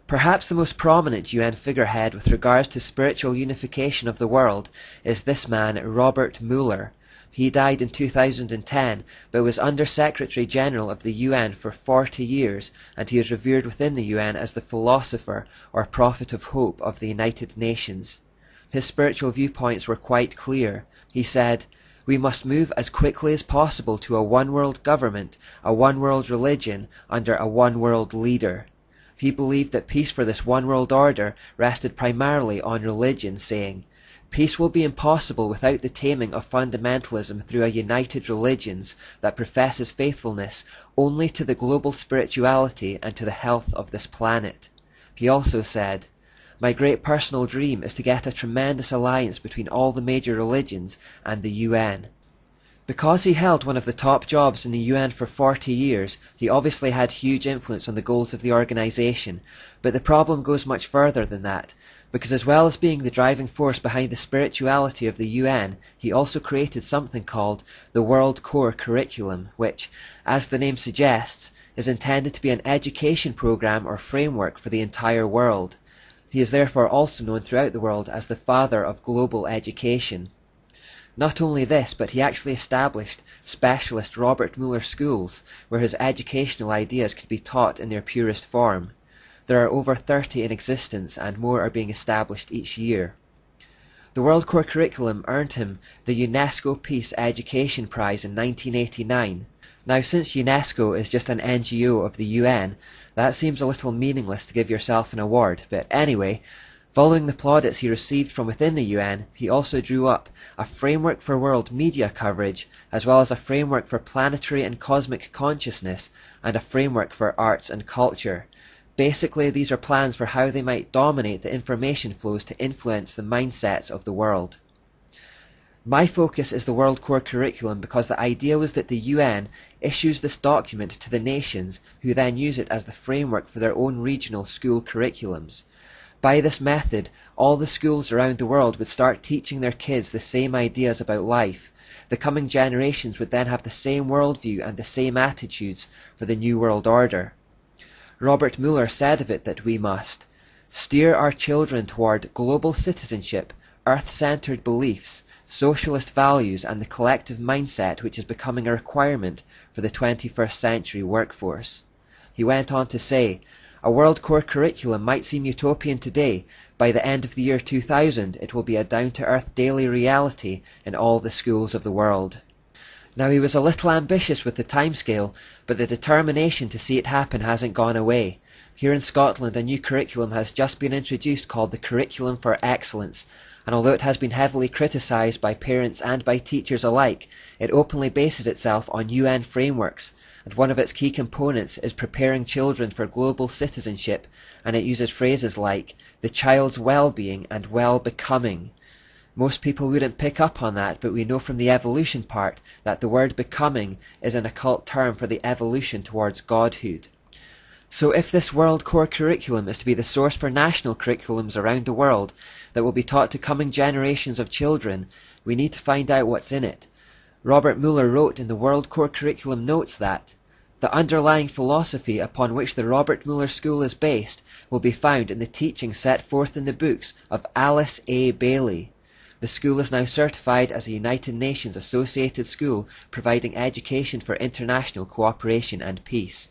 Perhaps the most prominent UN figurehead with regards to spiritual unification of the world is this man, Robert Mueller. He died in 2010, but was Under-Secretary General of the UN for 40 years, and he is revered within the UN as the philosopher or prophet of hope of the United Nations. His spiritual viewpoints were quite clear. He said, "We must move as quickly as possible to a one-world government, a one-world religion, under a one-world leader." He believed that peace for this one-world order rested primarily on religion, saying, "Peace will be impossible without the taming of fundamentalism through a united religions that professes faithfulness only to the global spirituality and to the health of this planet." He also said, "My great personal dream is to get a tremendous alliance between all the major religions and the UN." Because he held one of the top jobs in the UN for 40 years, he obviously had huge influence on the goals of the organization, but the problem goes much further than that, because as well as being the driving force behind the spirituality of the UN, he also created something called the World Core Curriculum, which, as the name suggests, is intended to be an education program or framework for the entire world. He is therefore also known throughout the world as the father of global education. Not only this, but he actually established specialist Robert Mueller schools, where his educational ideas could be taught in their purest form. There are over 30 in existence, and more are being established each year. The World Core Curriculum earned him the UNESCO Peace Education Prize in 1989. Now, since UNESCO is just an NGO of the UN, that seems a little meaningless to give yourself an award, but anyway, following the plaudits he received from within the UN, he also drew up a framework for world media coverage, as well as a framework for planetary and cosmic consciousness, and a framework for arts and culture. Basically, these are plans for how they might dominate the information flows to influence the mindsets of the world. My focus is the World Core Curriculum because the idea was that the UN issues this document to the nations, who then use it as the framework for their own regional school curriculums. By this method, all the schools around the world would start teaching their kids the same ideas about life. The coming generations would then have the same worldview and the same attitudes for the New World Order. Robert Mueller said of it that we must steer our children toward global citizenship, earth-centered beliefs, socialist values, and the collective mindset which is becoming a requirement for the 21st century workforce. He went on to say, "A World Core Curriculum might seem utopian today. By the end of the year 2000, it will be a down-to-earth daily reality in all the schools of the world." Now, he was a little ambitious with the timescale, but the determination to see it happen hasn't gone away. Here in Scotland, a new curriculum has just been introduced called the Curriculum for Excellence, and although it has been heavily criticised by parents and by teachers alike, it openly bases itself on UN frameworks, and one of its key components is preparing children for global citizenship, and it uses phrases like the child's well-being and well-becoming. Most people wouldn't pick up on that, but we know from the evolution part that the word becoming is an occult term for the evolution towards godhood. So if this World Core Curriculum is to be the source for national curriculums around the world that will be taught to coming generations of children, we need to find out what's in it. Robert Mueller wrote in the World Core Curriculum notes that the underlying philosophy upon which the Robert Mueller School is based will be found in the teachings set forth in the books of Alice A. Bailey. The school is now certified as a United Nations associated school providing education for international cooperation and peace.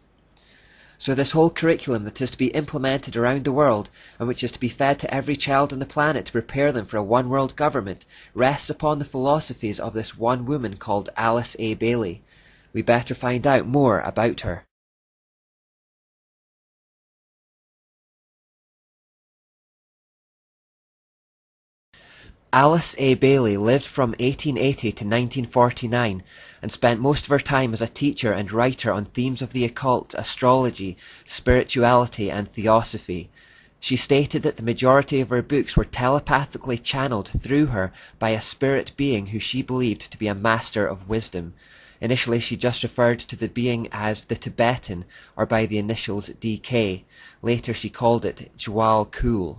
So this whole curriculum that is to be implemented around the world and which is to be fed to every child on the planet to prepare them for a one-world government rests upon the philosophies of this one woman called Alice A. Bailey. We better find out more about her. Alice A. Bailey lived from 1880 to 1949 and spent most of her time as a teacher and writer on themes of the occult, astrology, spirituality, and theosophy. She stated that the majority of her books were telepathically channeled through her by a spirit being who she believed to be a master of wisdom. Initially she just referred to the being as the Tibetan, or by the initials DK. Later she called it Jwal Khul.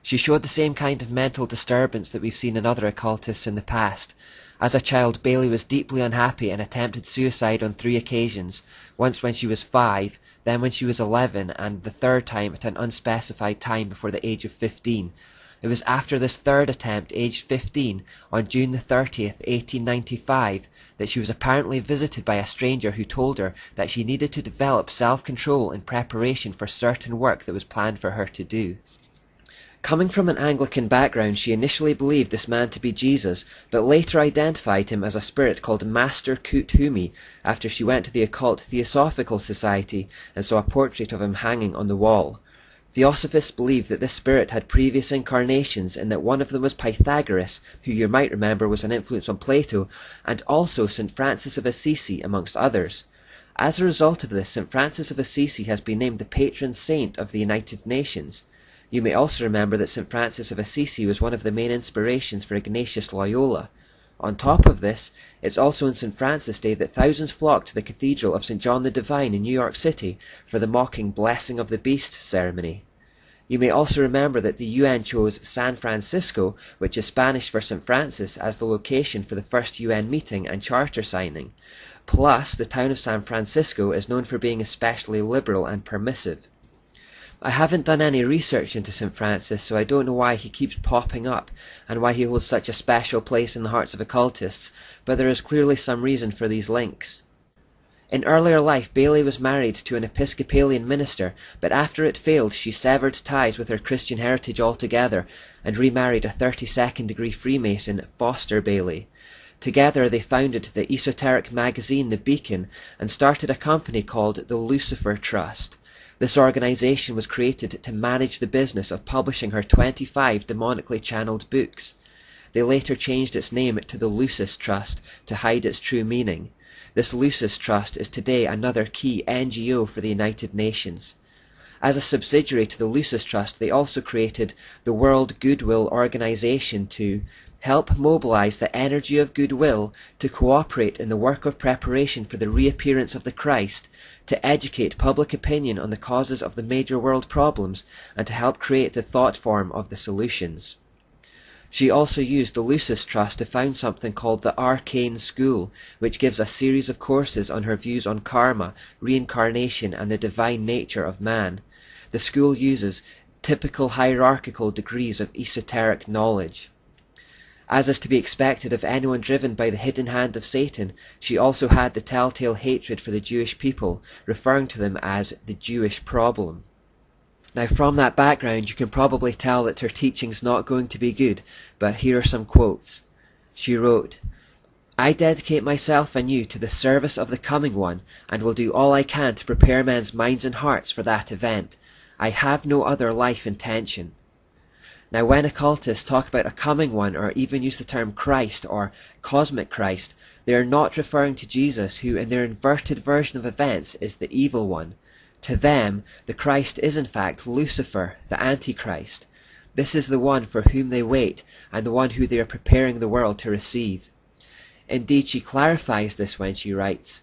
She showed the same kind of mental disturbance that we've seen in other occultists in the past. As a child, Bailey was deeply unhappy and attempted suicide on 3 occasions, once when she was 5, then when she was 11, and the third time at an unspecified time before the age of 15. It was after this third attempt, aged 15, on June the 30th, 1895, that she was apparently visited by a stranger who told her that she needed to develop self-control in preparation for certain work that was planned for her to do. Coming from an Anglican background, she initially believed this man to be Jesus, but later identified him as a spirit called Master Kuthumi after she went to the occult Theosophical Society and saw a portrait of him hanging on the wall. Theosophists believe that this spirit had previous incarnations and that one of them was Pythagoras, who you might remember was an influence on Plato, and also St. Francis of Assisi, amongst others. As a result of this, St. Francis of Assisi has been named the patron saint of the United Nations. You may also remember that St. Francis of Assisi was one of the main inspirations for Ignatius Loyola. On top of this, it's also on St. Francis Day that thousands flock to the Cathedral of St. John the Divine in New York City for the mocking Blessing of the Beast ceremony. You may also remember that the UN chose San Francisco, which is Spanish for St. Francis, as the location for the first UN meeting and charter signing. Plus, the town of San Francisco is known for being especially liberal and permissive. I haven't done any research into St. Francis, so I don't know why he keeps popping up and why he holds such a special place in the hearts of occultists, but there is clearly some reason for these links. In earlier life, Bailey was married to an Episcopalian minister, but after it failed, she severed ties with her Christian heritage altogether and remarried a 32nd degree Freemason, Foster Bailey. Together they founded the esoteric magazine The Beacon and started a company called the Lucifer Trust. This organization was created to manage the business of publishing her 25 demonically channeled books. They later changed its name to the Lucis Trust to hide its true meaning. This Lucis Trust is today another key NGO for the United Nations. As a subsidiary to the Lucis Trust, they also created the World Goodwill Organization to help mobilize the energy of goodwill to cooperate in the work of preparation for the reappearance of the Christ, to educate public opinion on the causes of the major world problems, and to help create the thought form of the solutions. She also used the Lucis Trust to found something called the Arcane School, which gives a series of courses on her views on karma, reincarnation, and the divine nature of man. The school uses typical hierarchical degrees of esoteric knowledge. As is to be expected of anyone driven by the hidden hand of Satan, she also had the telltale hatred for the Jewish people, referring to them as the Jewish problem. Now from that background you can probably tell that her teaching's not going to be good, but here are some quotes. She wrote, "I dedicate myself anew to the service of the coming one, and will do all I can to prepare men's minds and hearts for that event. I have no other life intention." Now when occultists talk about a coming one, or even use the term Christ or cosmic Christ, they are not referring to Jesus, who in their inverted version of events is the evil one. To them, the Christ is in fact Lucifer, the Antichrist. This is the one for whom they wait, and the one who they are preparing the world to receive. Indeed, she clarifies this when she writes,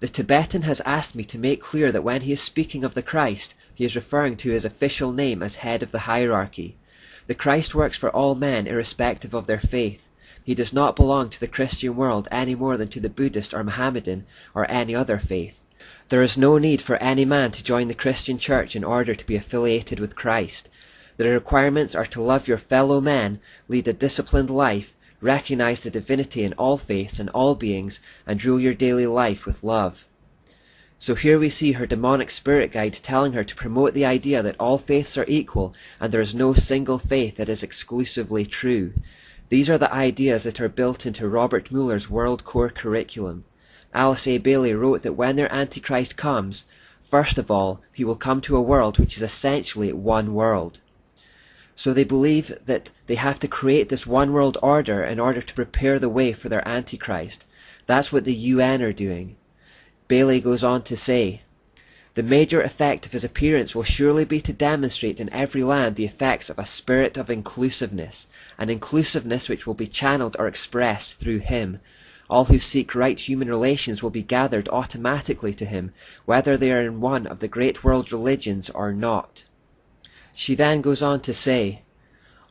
"The Tibetan has asked me to make clear that when he is speaking of the Christ, he is referring to his official name as head of the hierarchy. The Christ works for all men irrespective of their faith. He does not belong to the Christian world any more than to the Buddhist or Mohammedan or any other faith. There is no need for any man to join the Christian church in order to be affiliated with Christ. The requirements are to love your fellow men, lead a disciplined life, recognize the divinity in all faiths and all beings, and rule your daily life with love." So here we see her demonic spirit guide telling her to promote the idea that all faiths are equal and there is no single faith that is exclusively true. These are the ideas that are built into Robert Muller's World Core curriculum. Alice A. Bailey wrote that when their Antichrist comes, first of all, he will come to a world which is essentially one world. So they believe that they have to create this one world order in order to prepare the way for their Antichrist. That's what the UN are doing. Bailey goes on to say, "The major effect of his appearance will surely be to demonstrate in every land the effects of a spirit of inclusiveness, an inclusiveness which will be channeled or expressed through him. All who seek right human relations will be gathered automatically to him, whether they are in one of the great world religions or not." She then goes on to say,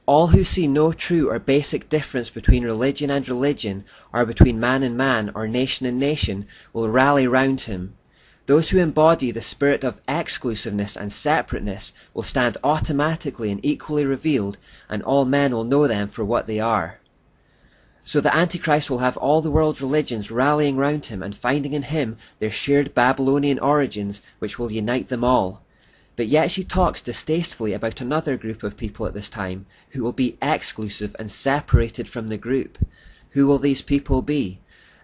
"All who see no true or basic difference between religion and religion, or between man and man, or nation and nation, will rally round him. Those who embody the spirit of exclusiveness and separateness will stand automatically and equally revealed, and all men will know them for what they are. So the Antichrist will have all the world's religions rallying round him and finding in him their shared Babylonian origins, which will unite them all. But yet she talks distastefully about another group of people at this time, who will be exclusive and separated from the group. Who will these people be?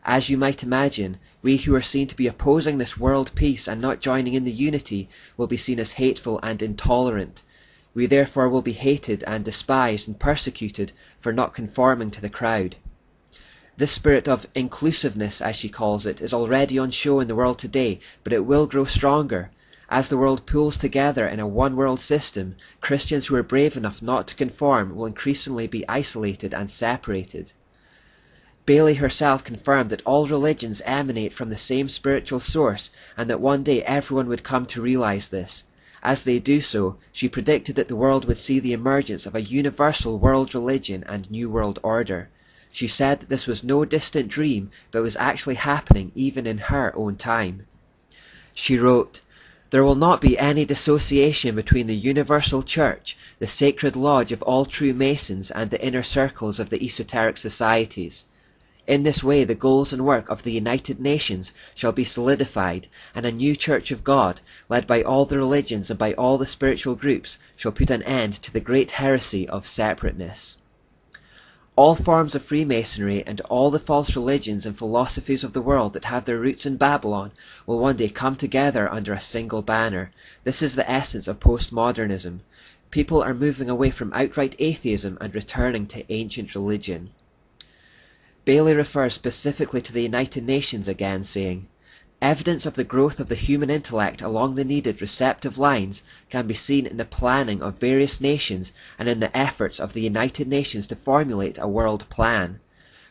As you might imagine, we who are seen to be opposing this world peace and not joining in the unity will be seen as hateful and intolerant. We therefore will be hated and despised and persecuted for not conforming to the crowd. This spirit of inclusiveness, as she calls it, is already on show in the world today, but it will grow stronger. As the world pools together in a one-world system, Christians who are brave enough not to conform will increasingly be isolated and separated. Bailey herself confirmed that all religions emanate from the same spiritual source, and that one day everyone would come to realize this. As they do so, she predicted that the world would see the emergence of a universal world religion and new world order. She said that this was no distant dream, but was actually happening even in her own time. She wrote, "There will not be any dissociation between the universal church, the sacred lodge of all true Masons, and the inner circles of the esoteric societies. In this way the goals and work of the United Nations shall be solidified, and a new Church of God, led by all the religions and by all the spiritual groups, shall put an end to the great heresy of separateness." All forms of Freemasonry and all the false religions and philosophies of the world that have their roots in Babylon will one day come together under a single banner. This is the essence of postmodernism. People are moving away from outright atheism and returning to ancient religion. Bailey refers specifically to the United Nations again, saying, "Evidence of the growth of the human intellect along the needed receptive lines can be seen in the planning of various nations and in the efforts of the United Nations to formulate a world plan.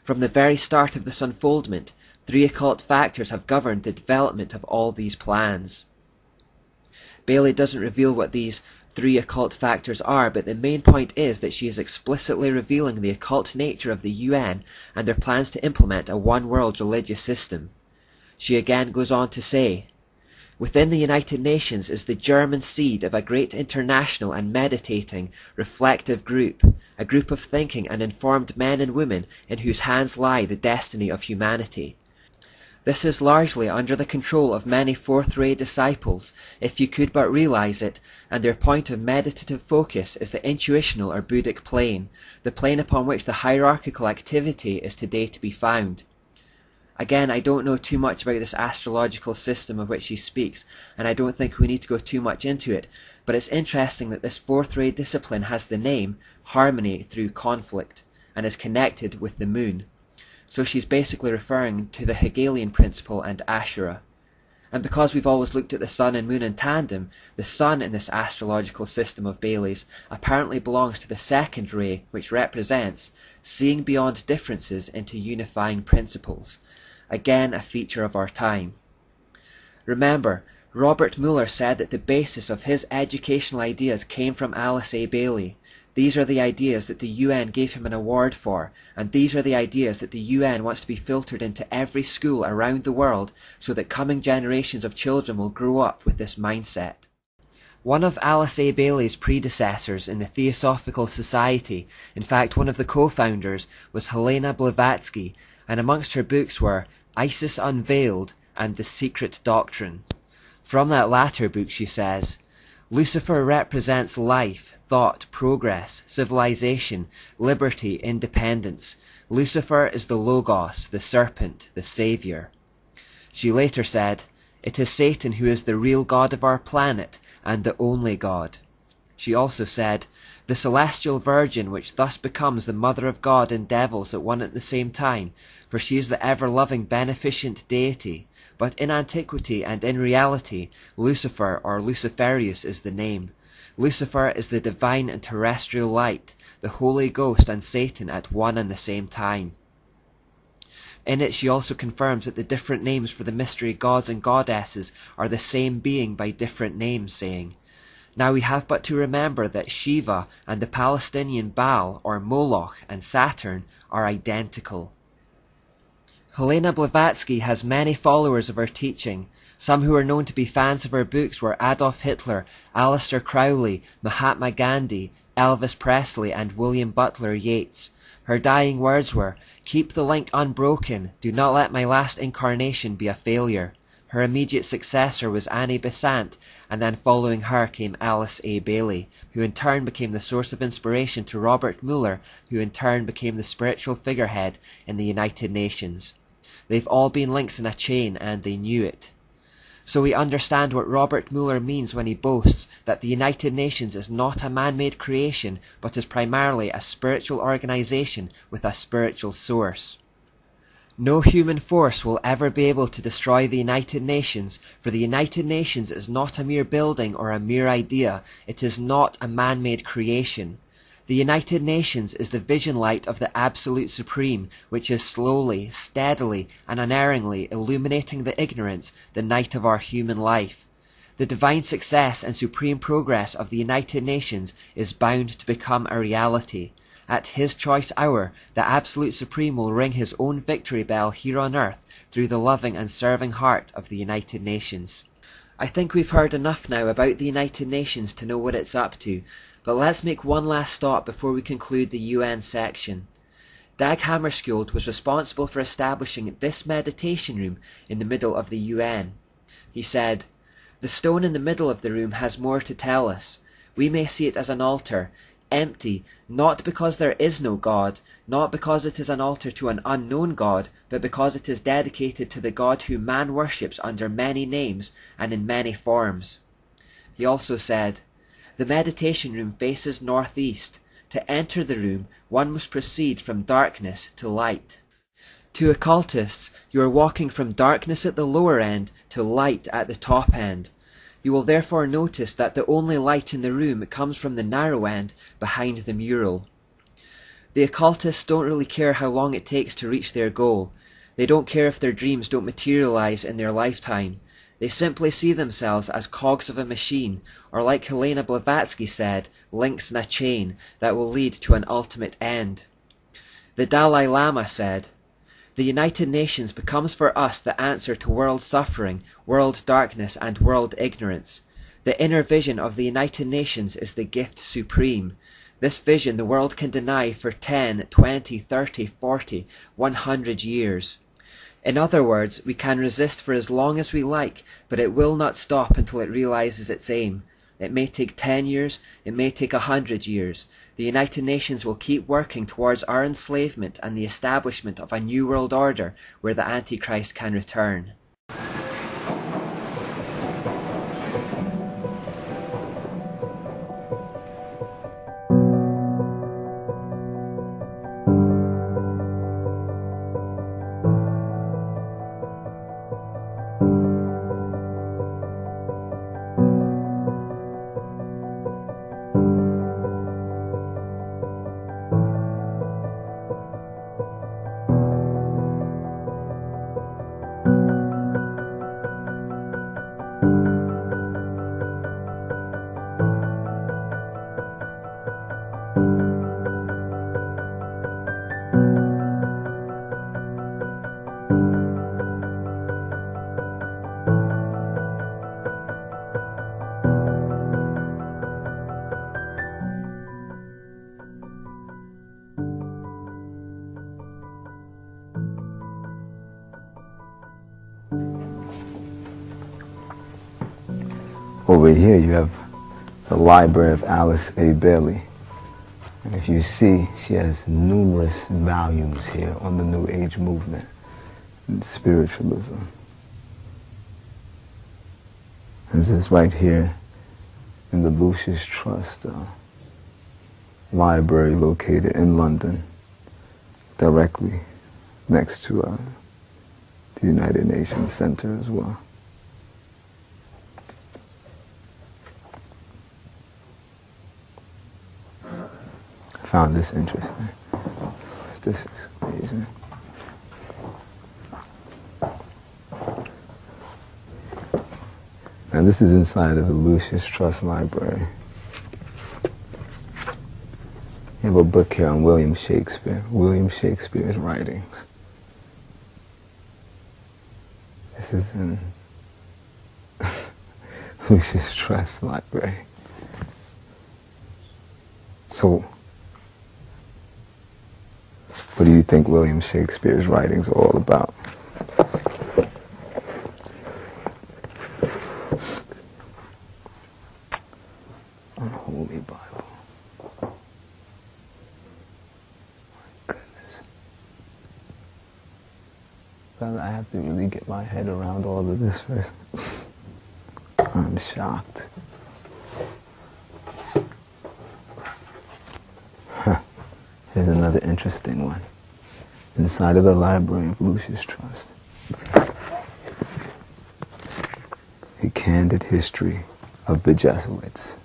From the very start of this unfoldment, three occult factors have governed the development of all these plans." Bailey doesn't reveal what these three occult factors are, but the main point is that she is explicitly revealing the occult nature of the UN and their plans to implement a one-world religious system. She again goes on to say, "Within the United Nations is the German seed of a great international and meditating, reflective group, a group of thinking and informed men and women in whose hands lie the destiny of humanity. This is largely under the control of many fourth-ray disciples, if you could but realize it, and their point of meditative focus is the intuitional or Buddhic plane, the plane upon which the hierarchical activity is today to be found." Again, I don't know too much about this astrological system of which she speaks, and I don't think we need to go too much into it, but it's interesting that this fourth-ray discipline has the name Harmony Through Conflict, and is connected with the moon. So she's basically referring to the Hegelian principle and Ashura. And because we've always looked at the sun and moon in tandem, the sun in this astrological system of Bailey's apparently belongs to the second ray, which represents seeing beyond differences into unifying principles. Again, a feature of our time. Remember, Robert Mueller said that the basis of his educational ideas came from Alice A. Bailey. These are the ideas that the UN gave him an award for, and these are the ideas that the UN wants to be filtered into every school around the world so that coming generations of children will grow up with this mindset. One of Alice A. Bailey's predecessors in the Theosophical Society, in fact one of the co-founders, was Helena Blavatsky, and amongst her books were Isis Unveiled and The Secret Doctrine. From that latter book she says, "Lucifer represents life, thought, progress, civilization, liberty, independence. Lucifer is the Logos, the serpent, the savior." She later said, "It is Satan who is the real god of our planet and the only god." She also said, "The celestial virgin which thus becomes the mother of God and devils at one and the same time, for she is the ever-loving beneficent deity. But in antiquity and in reality, Lucifer or Luciferius is the name. Lucifer is the divine and terrestrial light, the Holy Ghost and Satan at one and the same time." In it she also confirms that the different names for the mystery gods and goddesses are the same being by different names, saying, "Now we have but to remember that Shiva and the Palestinian Baal or Moloch and Saturn are identical." Helena Blavatsky has many followers of her teaching. Some who were known to be fans of her books were Adolf Hitler, Aleister Crowley, Mahatma Gandhi, Elvis Presley, and William Butler Yeats. Her dying words were, "Keep the link unbroken, do not let my last incarnation be a failure." Her immediate successor was Annie Besant, and then following her came Alice A. Bailey, who in turn became the source of inspiration to Robert Mueller, who in turn became the spiritual figurehead in the United Nations. They've all been links in a chain, and they knew it. So we understand what Robert Mueller means when he boasts that the United Nations is not a man-made creation, but is primarily a spiritual organization with a spiritual source. No human force will ever be able to destroy the United Nations, for the United Nations is not a mere building or a mere idea. It is not a man-made creation. The United Nations is the vision light of the Absolute Supreme, which is slowly, steadily, and unerringly illuminating the ignorance, the night of our human life. The divine success and supreme progress of the United Nations is bound to become a reality. At his choice hour, the Absolute Supreme will ring his own victory bell here on earth through the loving and serving heart of the United Nations. I think we've heard enough now about the United Nations to know what it's up to, but let's make one last stop before we conclude the UN section. Dag Hammarskjöld was responsible for establishing this meditation room in the middle of the UN. He said, "The stone in the middle of the room has more to tell us. We may see it as an altar, empty, not because there is no God, not because it is an altar to an unknown God, but because it is dedicated to the God who man worships under many names and in many forms." He also said, "The meditation room faces northeast. To enter the room, one must proceed from darkness to light." To occultists, you are walking from darkness at the lower end to light at the top end. You will therefore notice that the only light in the room comes from the narrow end behind the mural. The occultists don't really care how long it takes to reach their goal. They don't care if their dreams don't materialize in their lifetime. They simply see themselves as cogs of a machine, or like Helena Blavatsky said, links in a chain that will lead to an ultimate end. The Dalai Lama said, "The United Nations becomes for us the answer to world suffering, world darkness, and world ignorance. The inner vision of the United Nations is the gift supreme. This vision the world can deny for 10, 20, 30, 40, 100 years. In other words, we can resist for as long as we like, but it will not stop until it realizes its aim. It may take 10 years, it may take 100 years. The United Nations will keep working towards our enslavement and the establishment of a new world order where the Antichrist can return." Over here you have the library of Alice A. Bailey. And if you see, she has numerous volumes here on the New Age movement and spiritualism. This is right here in the Lucius Trust library located in London, directly next to the United Nations Center as well. I found this interesting. This is amazing. And this is inside of the Lucius Trust Library. You have a book here on William Shakespeare's writings. This is in Lucius Trust Library. So, what do you think William Shakespeare's writings are all about? Unholy Bible. My goodness. Brother, I have to really get my head around all of this first. I'm shocked. Here's another interesting one. Inside of the library of Lucius Trust. A candid history of the Jesuits.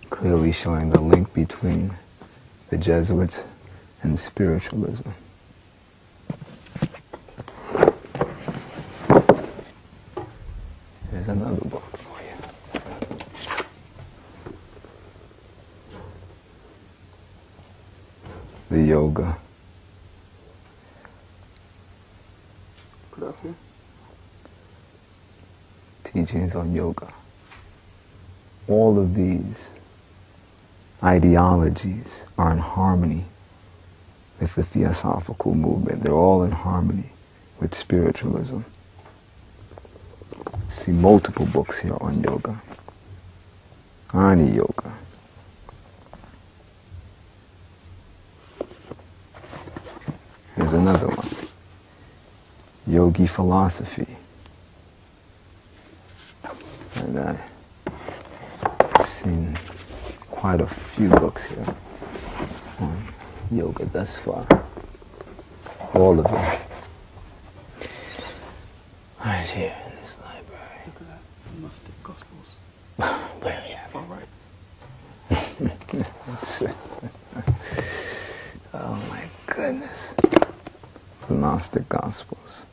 Clearly showing the link between the Jesuits and spiritualism. Here's another book for you. The Yoga. Teachings on yoga. All of these ideologies are in harmony with the Theosophical movement. They're all in harmony with spiritualism. See multiple books here on yoga. Ani Yoga. Here's another one. Yogi Philosophy. And I've seen quite a few books here on yoga thus far. All of them. Right here in this library. Look at that. Gnostic Gospels. Where are you? Far right. Oh my goodness. The Gnostic Gospels.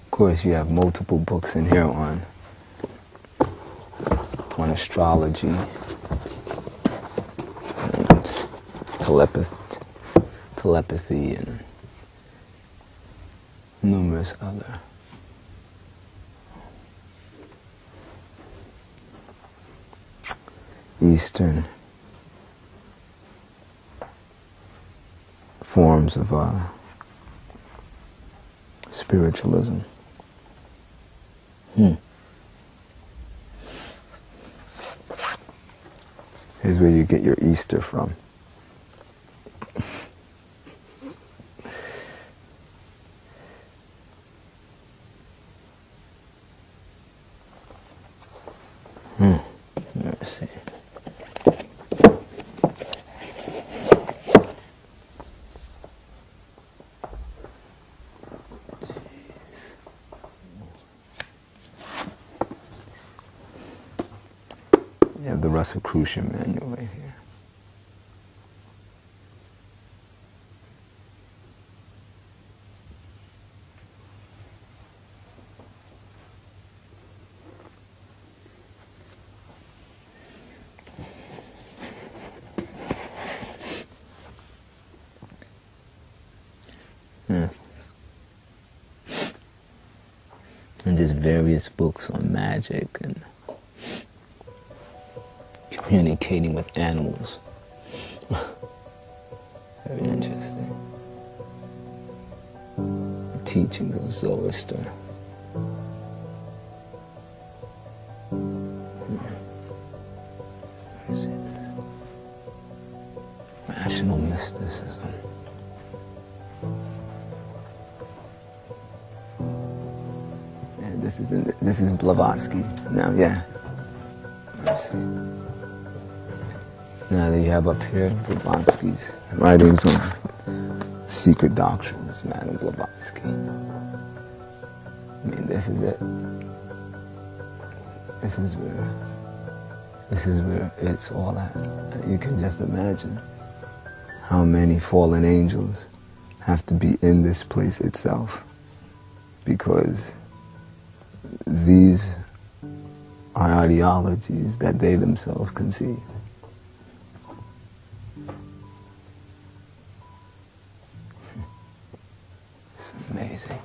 Of course, you have multiple books in here on astrology and telepathy and numerous other Eastern forms of spiritualism. Here's where you get your Easter from. Let's see. You have the Rosicrucian manual right here. And just various books on magic and communicating with animals. Very interesting. The teachings of Zoroaster. Rational mysticism. And this is Blavatsky. Now, yeah. Let's see. Now that you have up here Blavatsky's writings on secret doctrines, Madame Blavatsky. I mean, this is it. This is where it's all at. You can just imagine how many fallen angels have to be in this place itself, because these are ideologies that they themselves conceive. It's amazing.